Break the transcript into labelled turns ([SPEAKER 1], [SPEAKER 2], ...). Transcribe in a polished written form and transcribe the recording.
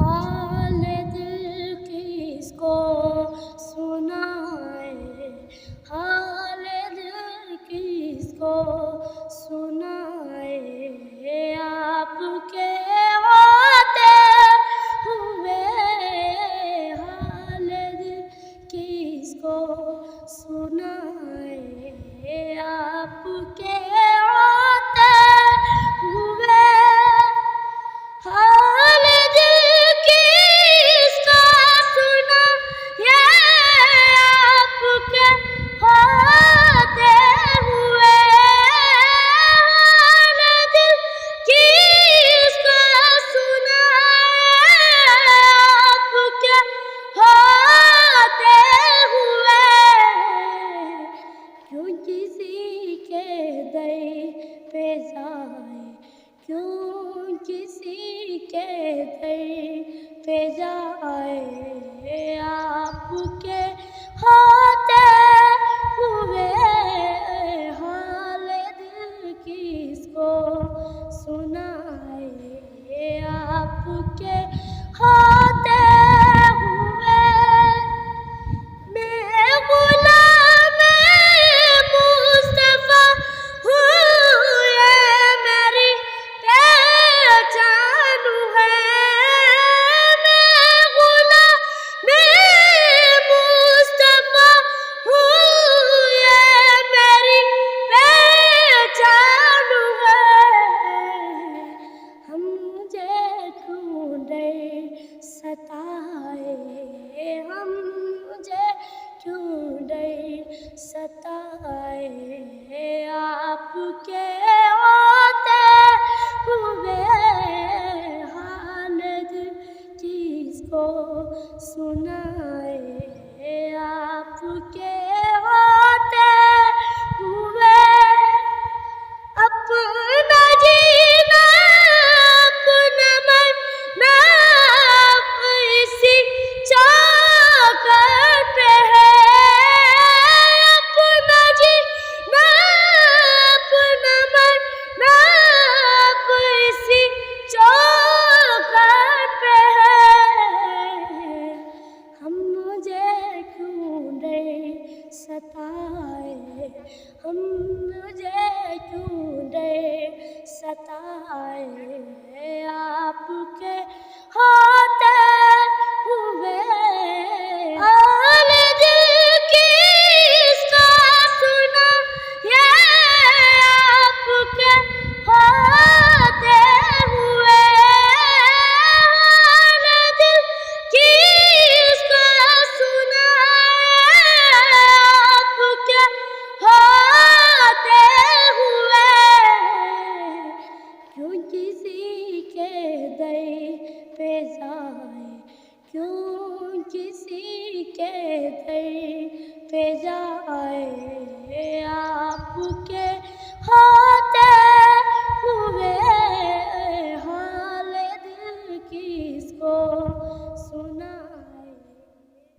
[SPEAKER 1] हाल दिल किसको सुनाए, हाल दिल किसको सुनाए। आपके होते हुए हाल दिल किसको सुनाए। आपके होते हुए हाल दिल किसको सुनाए। आपके होते हुए हाल दिल किसको सुनाए। आपके होते हुए क्यों किसी के दर पे जाए, क्यों किसी के दर पे जाए। आपके होते हुए हाल दिल किसको सुनाए। आपके होते हुए मैं गुलाम मुस्तफा हूँ, ये मेरी पहचान है। मैं गुलाम मुस्तफा हूँ, ये मेरी पहचान है। हम मुझे क्यों डर सताए, हम मुझे क्यों डर सताए। आपके होते हुए हाल दिल किसको सुनाए। आपके होते हुए अपना जीना अपना मरना इसी चौखट पे है। अपना जीना अपना मरना इसी चौखट पे है। हम मुझे क्यों डर सताए, हम मुझे क्यों डर सताए। आपके होते हुए हाल दिल किसको सुनाए। आपके होते हुए हाल दिल किसको सुनाए। आपके होते हुए